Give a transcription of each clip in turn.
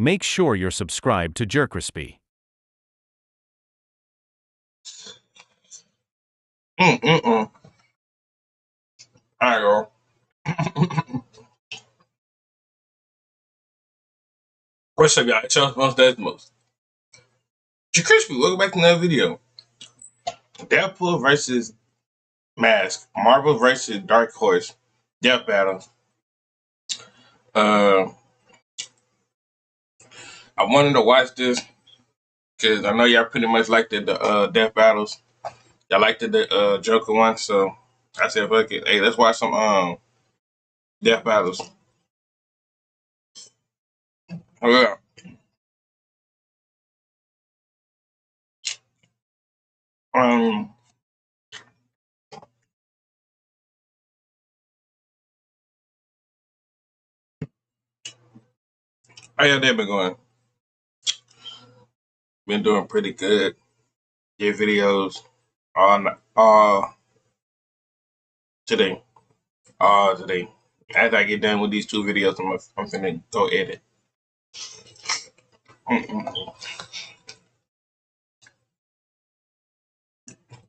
make sure you're subscribed to JerCrispy. Alright, girl. What's up, y'all? It's your most that's most. JerCrispy, welcome back to another video. Deadpool versus Mask. Marvel versus Dark Horse. Death Battle. I wanted to watch this because I know y'all pretty much liked the Death Battles. Y'all liked the Joker one, so I said, fuck it. Hey, let's watch some Death Battles. Oh, yeah. How y'all day been going? Been doing pretty good. Get videos all today. Today. After I get done with these 2 videos, I'm finna go edit.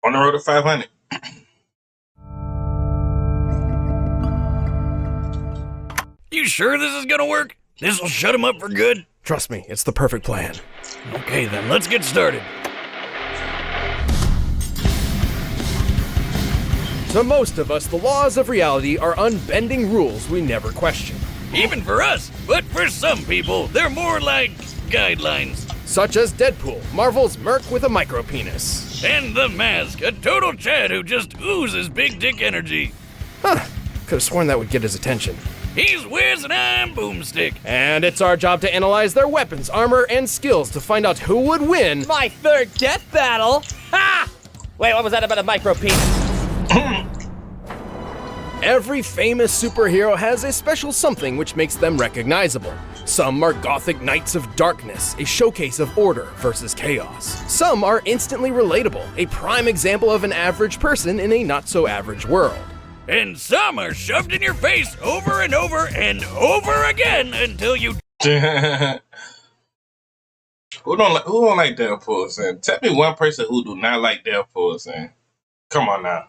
On the road to 500. You sure this is gonna work? This'll shut him up for good? Trust me, it's the perfect plan. Okay then, let's get started. To most of us, the laws of reality are unbending rules we never question. Even for us, but for some people, they're more like guidelines. Such as Deadpool, Marvel's merc with a micropenis. And the Mask, a total Chad who just oozes big dick energy. Huh, could've sworn that would get his attention. He's Wiz and I'm Boomstick. And it's our job to analyze their weapons, armor, and skills to find out who would win. My third death battle? Ha! Wait, what was that about a micropenis? Every famous superhero has a special something which makes them recognizable. Some are gothic knights of darkness, a showcase of order versus chaos. Some are instantly relatable, a prime example of an average person in a not-so-average world. And some are shoved in your face over and over and over again until you... Who don't like Deadpool, son? Tell me one person who do not like Deadpool, son. Come on now.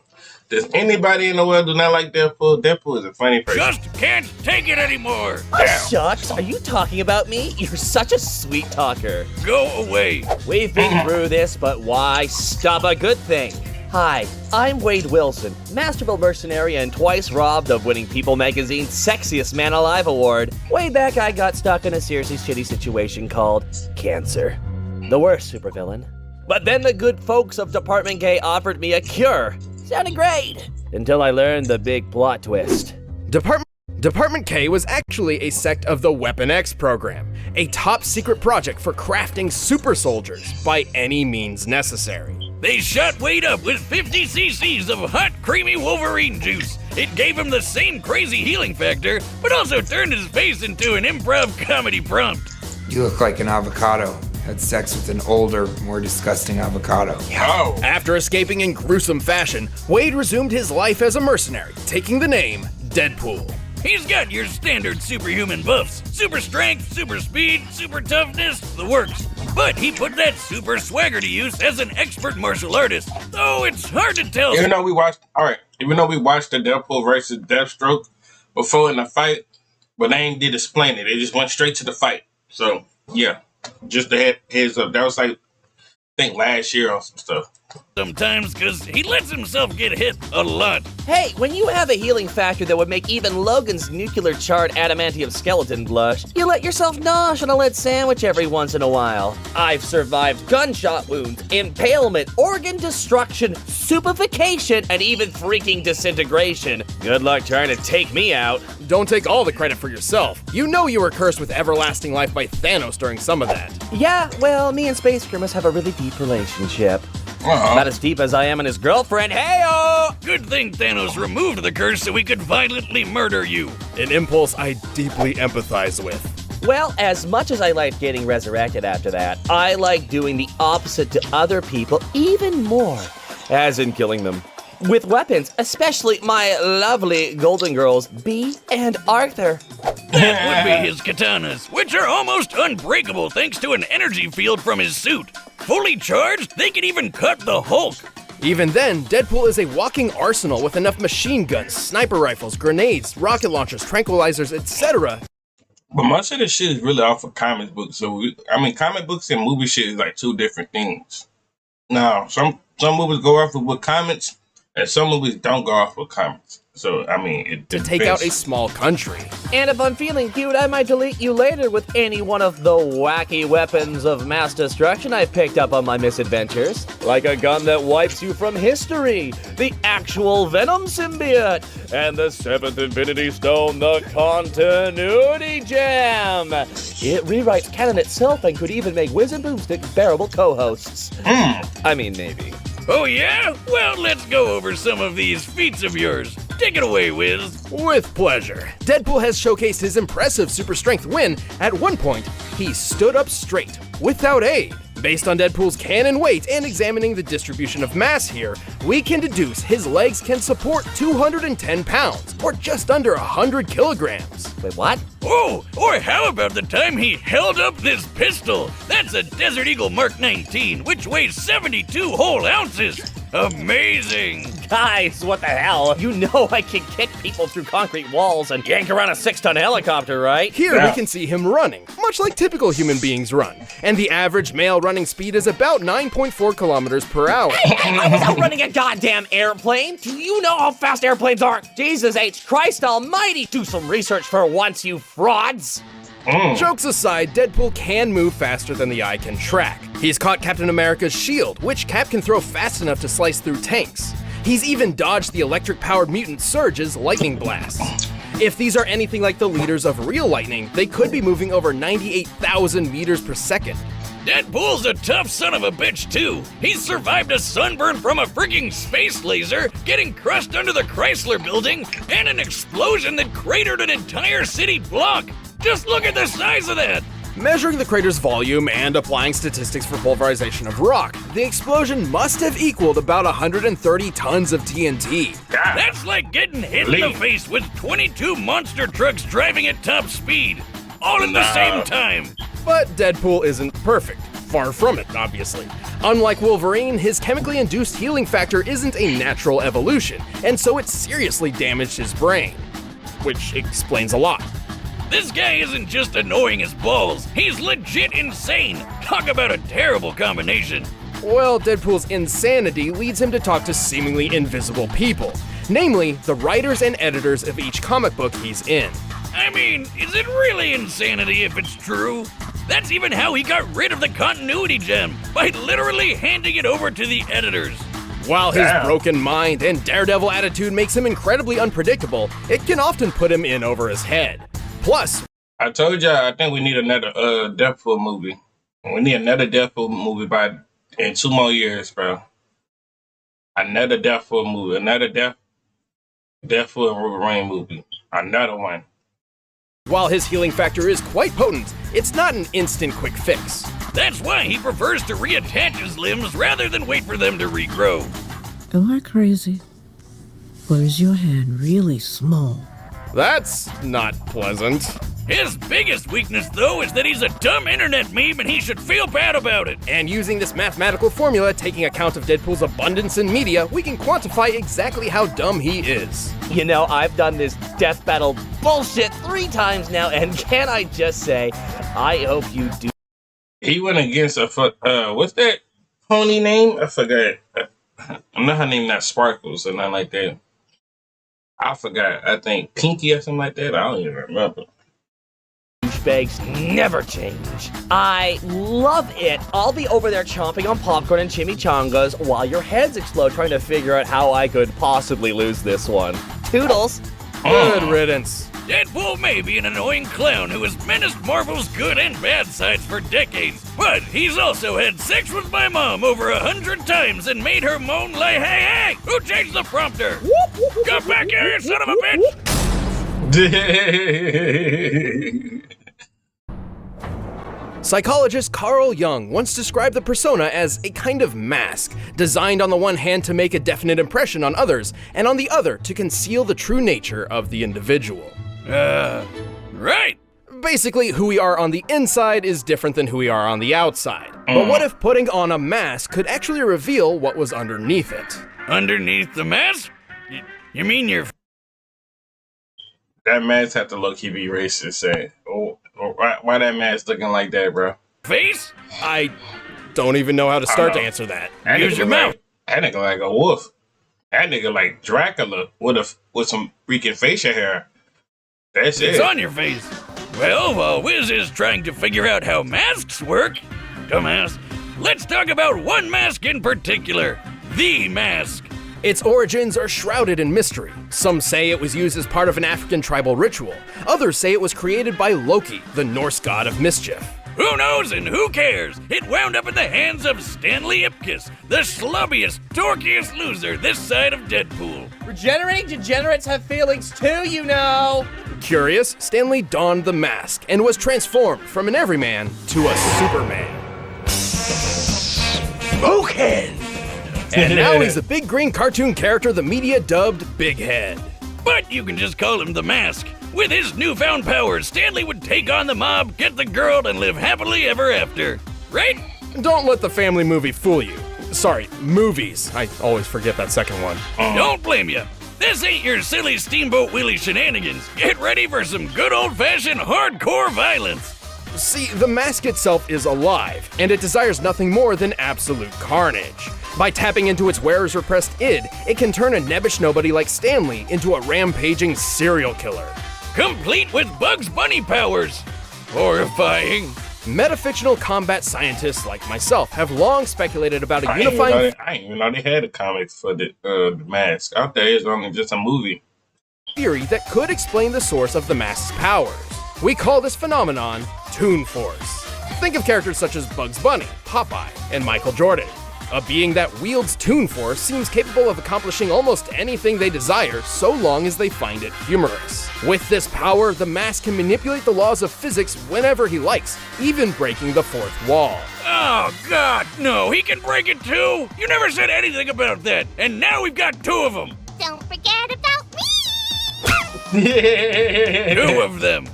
Does anybody in the world do not like Deadpool? Deadpool is a funny person. Just can't take it anymore. Oh, shucks, are you talking about me? You're such a sweet talker. Go away. We've been through this, but why stop a good thing? Hi, I'm Wade Wilson, masterful mercenary and twice robbed of winning People Magazine's Sexiest Man Alive award. Way back, I got stuck in a seriously shitty situation called cancer. The worst supervillain. But then the good folks of Department K offered me a cure. Sounded great. Until I learned the big plot twist. Department K was actually a sect of the Weapon X program, a top secret project for crafting super soldiers by any means necessary. They shot Wade up with 50 cc's of hot, creamy Wolverine juice. It gave him the same crazy healing factor, but also turned his face into an improv comedy prompt. You look like an avocado. Had sex with an older, more disgusting avocado. Oh. After escaping in gruesome fashion, Wade resumed his life as a mercenary, taking the name Deadpool. He's got your standard superhuman buffs. Super strength, super speed, super toughness, the works. But he put that super swagger to use as an expert martial artist. So it's hard to tell. Even though we watched the Deadpool versus Deathstroke before in the fight, but they ain't did explain it. They just went straight to the fight. So yeah, just to heads up. That was like, I think last year or some stuff. Sometimes, because he lets himself get hit a lot. Hey, when you have a healing factor that would make even Logan's nuclear-charred adamantium skeleton blush, you let yourself nosh on a lead sandwich every once in a while. I've survived gunshot wounds, impalement, organ destruction, stupefaction, and even freaking disintegration. Good luck trying to take me out. Don't take all the credit for yourself. You know you were cursed with everlasting life by Thanos during some of that. Yeah, well, me and Space Grimace have a really deep relationship. Not as deep as I am and his girlfriend. Hey-oh! Good thing Thanos removed the curse so we could violently murder you. An impulse I deeply empathize with. Well, as much as I like getting resurrected after that, I like doing the opposite to other people even more. As in killing them. With weapons, especially my lovely golden girls, Bee and Arthur. That would be his katanas, which are almost unbreakable thanks to an energy field from his suit. Fully charged, they can even cut the Hulk. Even then, Deadpool is a walking arsenal with enough machine guns, sniper rifles, grenades, rocket launchers, tranquilizers, etc. But most of the shit is really off of comic books. So comic books and movie shit is like two different things. Now, some movies go off with comics, and some movies don't go off with comics. So, it To take out a small country. And if I'm feeling cute, I might delete you later with any one of the wacky weapons of mass destruction I picked up on my misadventures. Like a gun that wipes you from history, the actual Venom symbiote, and the 7th Infinity Stone, the Continuity Gem. It rewrites canon itself and could even make Wiz and Boomstick bearable co-hosts. Maybe. Oh yeah? Well, let's go over some of these feats of yours. Take it away, Wiz. With pleasure. Deadpool has showcased his impressive super strength when, at one point, he stood up straight, without aid. Based on Deadpool's cannon weight and examining the distribution of mass here, we can deduce his legs can support 210 pounds, or just under 100 kilograms. Wait, what? Oh, or how about the time he held up this pistol? That's a Desert Eagle Mark 19, which weighs 72 whole ounces. Amazing! Guys, what the hell? You know I can kick people through concrete walls and yank around a 6-ton helicopter, right? Here we can see him running, much like typical human beings run. And the average male running speed is about 9.4 kilometers per hour. Hey, I was out running a goddamn airplane. Do you know how fast airplanes are? Jesus H. Christ almighty. Do some research for once, you frauds. Jokes aside, Deadpool can move faster than the eye can track. He's caught Captain America's shield, which Cap can throw fast enough to slice through tanks. He's even dodged the electric-powered mutant Surge's lightning blasts. If these are anything like the leaders of real lightning, they could be moving over 98,000 meters per second. Deadpool's a tough son of a bitch, too. He's survived a sunburn from a freaking space laser, getting crushed under the Chrysler building, and an explosion that cratered an entire city block. Just look at the size of that! Measuring the crater's volume and applying statistics for pulverization of rock, the explosion must have equaled about 130 tons of TNT. That's like getting hit in the face with 22 monster trucks driving at top speed, all at the same time. But Deadpool isn't perfect. Far from it, obviously. Unlike Wolverine, his chemically induced healing factor isn't a natural evolution, and so it seriously damaged his brain. Which explains a lot. This guy isn't just annoying as balls, he's legit insane. Talk about a terrible combination. Well, Deadpool's insanity leads him to talk to seemingly invisible people, namely the writers and editors of each comic book he's in. Is it really insanity if it's true? That's even how he got rid of the Continuity Gem, by literally handing it over to the editors. While his broken mind and daredevil attitude makes him incredibly unpredictable, it can often put him in over his head. Plus, I told y'all I think we need another Deadpool movie. We need another Deadpool movie in 2 more years, bro. Another Deadpool movie, another Deadpool and Wolverine movie, another one. While his healing factor is quite potent, it's not an instant quick fix. That's why he prefers to reattach his limbs rather than wait for them to regrow. Am I crazy? Or is your hand really small? That's not pleasant. His biggest weakness, though, is that he's a dumb internet meme and he should feel bad about it. And using this mathematical formula, taking account of Deadpool's abundance in media, we can quantify exactly how dumb he is. You know, I've done this death battle bullshit 3 times now, and can I just say, I hope you do. He went against what's that pony name? I forgot. I know her name not Sparkles or nothing like that. I forgot. I think Pinky or something like that. I don't even remember. Douchebags never change. I love it. I'll be over there chomping on popcorn and chimichangas while your heads explode trying to figure out how I could possibly lose this one. Toodles. Good riddance. Deadpool may be an annoying clown who has menaced Marvel's good and bad sides for decades, but he's also had sex with my mom over 100 times and made her moan like, hey, who changed the prompter? Come back here, you son of a bitch! Psychologist Carl Jung once described the persona as a kind of mask, designed on the one hand to make a definite impression on others, and on the other to conceal the true nature of the individual. Right. Basically, who we are on the inside is different than who we are on the outside. But what if putting on a mask could actually reveal what was underneath it? Underneath the mask? You mean your That mask had to low-key be racist. Say, why that mask looking like that, bro? face? I don't even know how to start to answer that. That Use nigga your look mouth. That nigga like a wolf. That nigga like Dracula with some freaking facial hair. That's It's it. on your face. Well, while Wiz is trying to figure out how masks work, dumbass, let's talk about one mask in particular. The mask. Its origins are shrouded in mystery. Some say it was used as part of an African tribal ritual. Others say it was created by Loki, the Norse god of mischief. Who knows and who cares? It wound up in the hands of Stanley Ipkiss, the slubbiest, dorkiest loser this side of Deadpool. Regenerating degenerates have feelings too, you know. Curious, Stanley donned the mask and was transformed from an everyman to a Superman. Smokehead! And now he's a big green cartoon character the media dubbed Big Head. But you can just call him the Mask. With his newfound powers, Stanley would take on the mob, get the girl, and live happily ever after. Right? Don't let the family movie fool you. Sorry, movies. I always forget that second one. Don't blame you. This ain't your silly Steamboat Willie shenanigans. Get ready for some good old-fashioned hardcore violence. See, the mask itself is alive, and it desires nothing more than absolute carnage. By tapping into its wearer's repressed id, it can turn a nebbish nobody like Stanley into a rampaging serial killer. Complete with Bugs Bunny powers. Horrifying. Metafictional combat scientists like myself have long speculated about a unifying I didn't even know they had a comic for the mask. Out there is only just a movie. theory that could explain the source of the mask's powers. We call this phenomenon Toon Force. Think of characters such as Bugs Bunny, Popeye, and Michael Jordan. A being that wields Toon Force seems capable of accomplishing almost anything they desire so long as they find it humorous. With this power, the mask can manipulate the laws of physics whenever he likes, even breaking the fourth wall. Oh, God, no, he can break it too. You never said anything about that, and now we've got two of them. Don't forget about me! Two of them.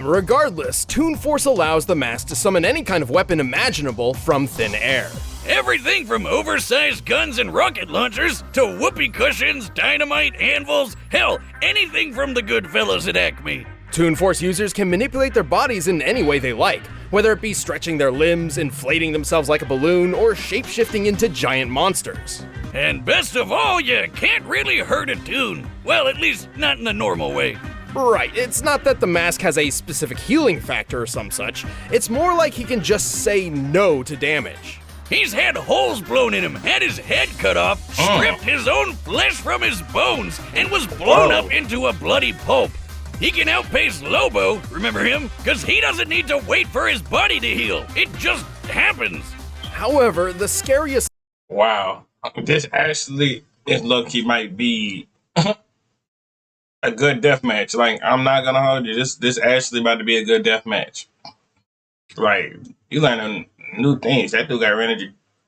Regardless, Toon Force allows the mask to summon any kind of weapon imaginable from thin air. Everything from oversized guns and rocket launchers to whoopee cushions, dynamite, anvils, hell, anything from the good fellas at Acme. Toon Force users can manipulate their bodies in any way they like, whether it be stretching their limbs, inflating themselves like a balloon, or shape-shifting into giant monsters. And best of all, you can't really hurt a Toon. Well, at least not in the normal way. Right, it's not that the mask has a specific healing factor or some such, it's more like he can just say no to damage. He's had holes blown in him, had his head cut off, stripped his own flesh from his bones, and was blown up into a bloody pulp. He can outpace Lobo, remember him? Because he doesn't need to wait for his body to heal. It just happens. However, the scariest Wow. This actually is low-key might be a good death match. Like, I'm not gonna hold you. This actually about to be a good death match. Like, you learning new things. That dude got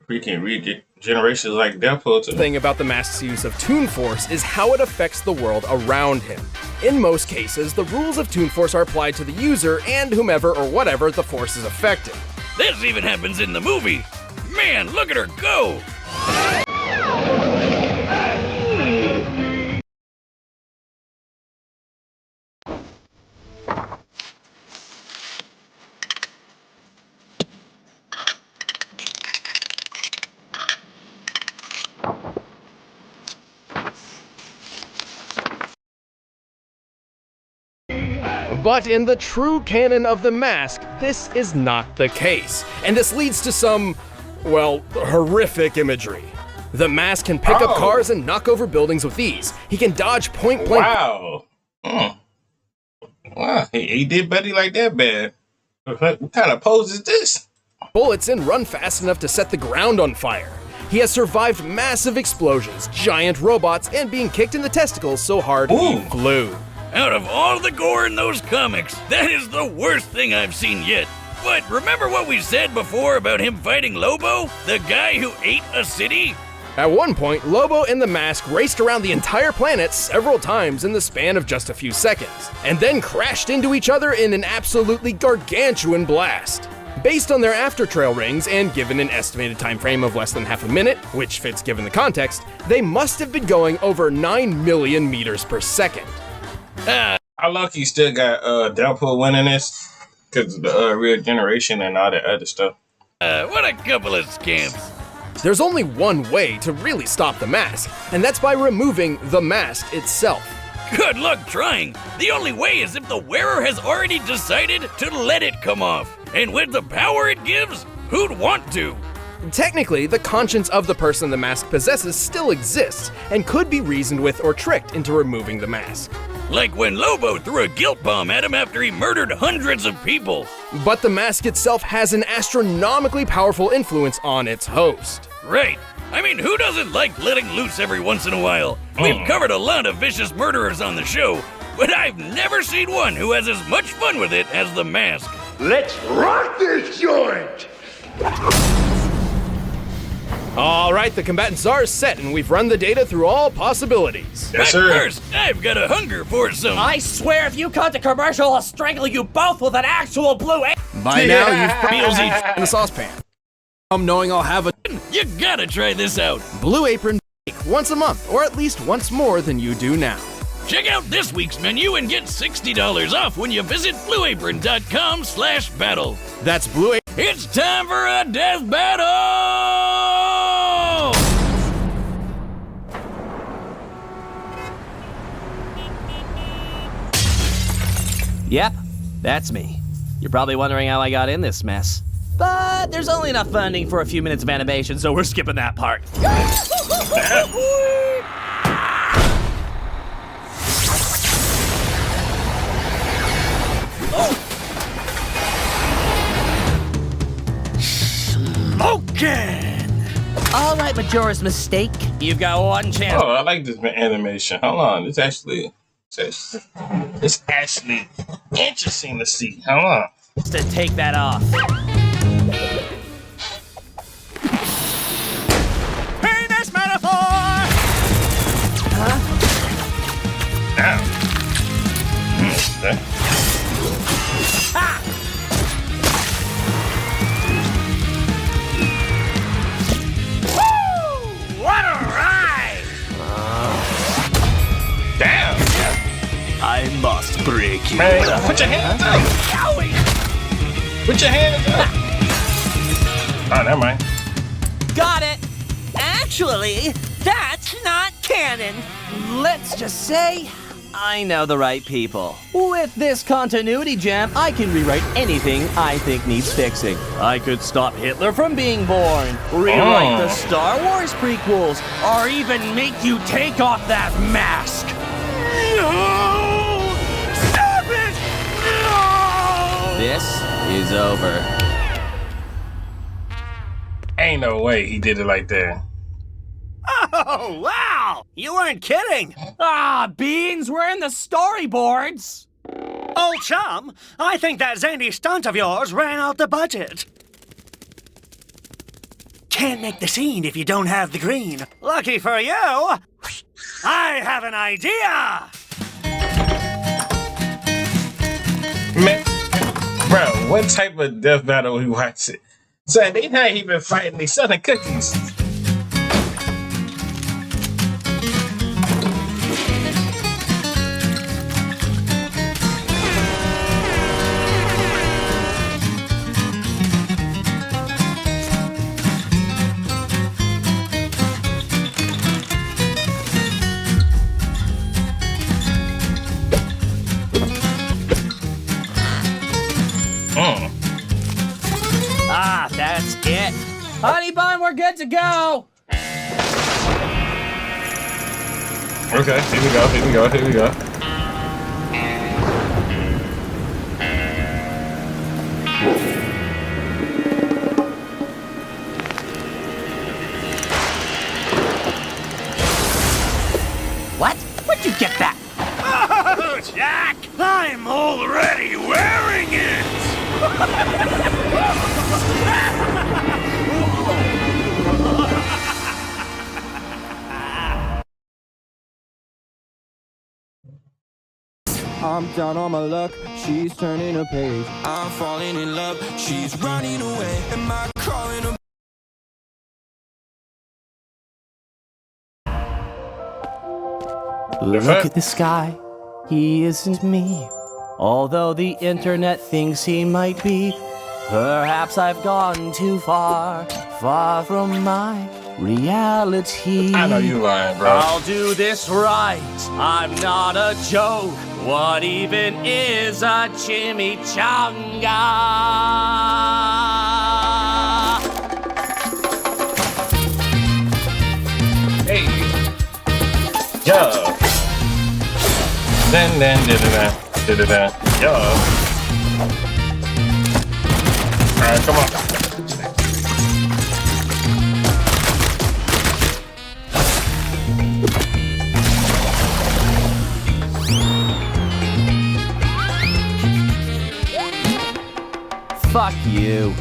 freaking regenerations like Deadpool too. thing about the mask's use of Toon Force is how it affects the world around him. In most cases, the rules of Toon Force are applied to the user and whomever or whatever the force is affecting. This even happens in the movie. Man, look at her go. But in the true canon of the mask, this is not the case. And this leads to some, well, horrific imagery. The mask can pick up cars and knock over buildings with ease. He can dodge point blank. Wow. Wow, he did Betty like that bad. What kind of pose is this? Bullets and run fast enough to set the ground on fire. He has survived massive explosions, giant robots, and being kicked in the testicles so hard he flew. Out of all the gore in those comics, that is the worst thing I've seen yet. But remember what we said before about him fighting Lobo? The guy who ate a city? At one point, Lobo and the Mask raced around the entire planet several times in the span of just a few seconds, and then crashed into each other in an absolutely gargantuan blast. Based on their after-trail rings and given an estimated time frame of less than half a minute, which fits given the context, they must have been going over 9 million meters per second. I lucky still got Deadpool winning this because of the real generation and all that other stuff. What a couple of scamps. There's only one way to really stop the mask, and that's by removing the mask itself. Good luck trying. The only way is if the wearer has already decided to let it come off. And with the power it gives, who'd want to? Technically, the conscience of the person the mask possesses still exists, and could be reasoned with or tricked into removing the mask. Like when Lobo threw a guilt bomb at him after he murdered hundreds of people. But the mask itself has an astronomically powerful influence on its host. Right. I mean, who doesn't like letting loose every once in a while? We've covered a lot of vicious murderers on the show, but I've never seen one who has as much fun with it as the Mask. Let's rock this joint! All right, the combatants are set, and we've run the data through all possibilities. Yes, But sir. first, I've got a hunger for some. I swear if you cut the commercial, I'll strangle you both with an actual blue a- By now, you've Feels each. in the saucepan. Knowing I'll have a You gotta try this out. Blue Apron bake once a month, or at least once more than you do now. Check out this week's menu and get $60 off when you visit blueapron.com/battle. That's Blue Apron. It's time for a death battle! Yep, that's me. You're probably wondering how I got in this mess. But there's only enough funding for a few minutes of animation, so we're skipping that part. Smokin'! All right, Majora's Mistake. You've got one chance. Oh, I like this animation. Hold on, it's actually interesting to see. Hold on. To take that off. Penis metaphor! Damn. Okay. What a ride! Damn. I must break you. Man, put your hands up. Put your hands up. Oh, never mind. Got it. Actually, that's not canon. Let's just say I know the right people. With this continuity gem, I can rewrite anything I think needs fixing. I could stop Hitler from being born, rewrite the Star Wars prequels, or even make you take off that mask. No! Stop it! No! This is over. Ain't no way he did it like that. Oh, wow! You weren't kidding! Ah, beans, we're in the storyboards. Old chum, I think that zany stunt of yours ran out the budget. Can't make the scene if you don't have the green. Lucky for you, I have an idea! Man, bro, what type of death battle we watching? So they not even fighting, they selling cookies. Ah, that's it. Honey bun, we're good to go. Okay, here we go, here we go, here we go. What? Where'd you get that? Oh, Jack! I'm already wearing it! I'm down on my luck, she's turning a page. I'm falling in love, she's running away. Am I calling her? Look at this guy. He isn't me. Although the internet thinks he might be. Perhaps I've gone too far, far from my reality. I know you lying, bro. I'll do this right. I'm not a joke. What even is a chimichanga? Hey. Yeah. Then, da-da-da. Yeah. Alright, come on. Fuck you.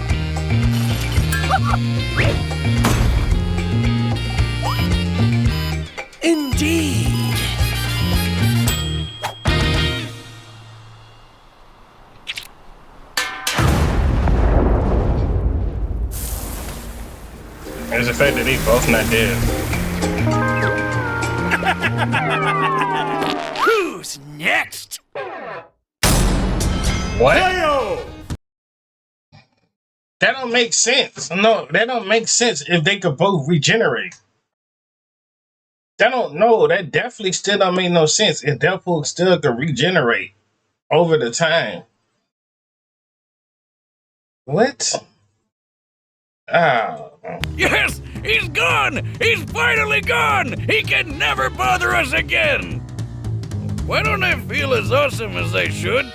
Indeed. There's the fact that they both not dead. Who's next? What? That don't make sense. No, that don't make sense if they could both regenerate. That definitely still don't make no sense if Deadpool still could regenerate over the time. What? Yes, he's gone! He's finally gone! He can never bother us again! Why don't I feel as awesome as I should?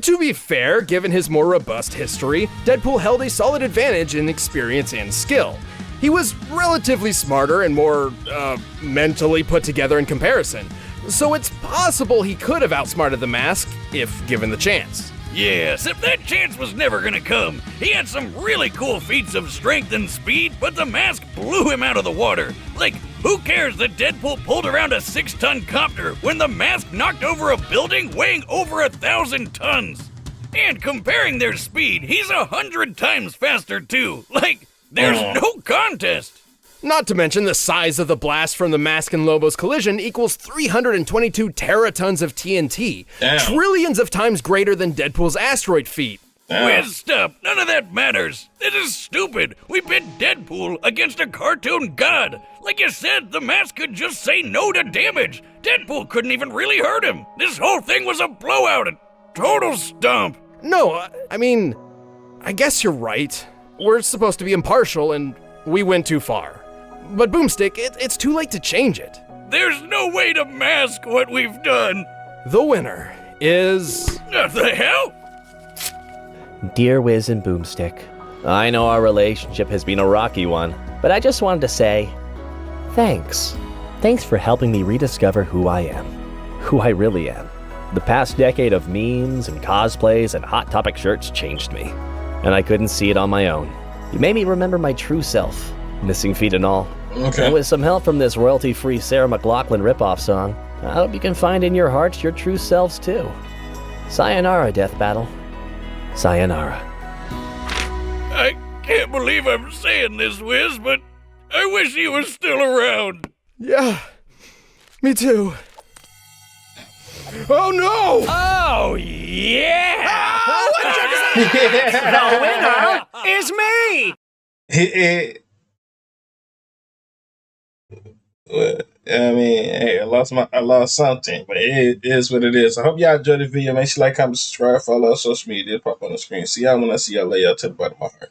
To be fair, given his more robust history, Deadpool held a solid advantage in experience and skill. He was relatively smarter and more, mentally put together in comparison. So it's possible he could have outsmarted the Mask, if given the chance. Yes, if that chance was never gonna come. He had some really cool feats of strength and speed, but the Mask blew him out of the water. Like, who cares that Deadpool pulled around a 6-ton copter when the Mask knocked over a building weighing over 1,000 tons? And comparing their speed, he's 100 times faster too. Like, there's no contest. Not to mention the size of the blast from the Mask and Lobo's collision equals 322 teratons of TNT. Damn. Trillions of times greater than Deadpool's asteroid feat. Whiz, stop. None of that matters. This is stupid. We pit Deadpool against a cartoon god. Like you said, the Mask could just say no to damage. Deadpool couldn't even really hurt him. This whole thing was a blowout. A total stomp. No, I mean, I guess you're right. We're supposed to be impartial and we went too far. But Boomstick, it's too late to change it. There's no way to mask what we've done. The winner is... What the hell? Dear Wiz and Boomstick, I know our relationship has been a rocky one, but I just wanted to say, thanks. Thanks for helping me rediscover who I am. Who I really am. The past decade of memes and cosplays and Hot Topic shirts changed me, and I couldn't see it on my own. You made me remember my true self, missing feet and all. Okay. And with some help from this royalty-free Sarah McLachlan ripoff song, I hope you can find in your hearts your true selves too. Sayonara, Death Battle. Sayonara. I can't believe I'm saying this, Wiz, but I wish he was still around. Yeah, me too. Oh no! Oh, yeah! The winner is me! I mean, hey, I lost something, but it is what it is. I hope y'all enjoyed the video. Make sure you like, comment, subscribe, follow our social media. Pop on the screen. See y'all when I see y'all. Lay y'all to the bottom of my heart.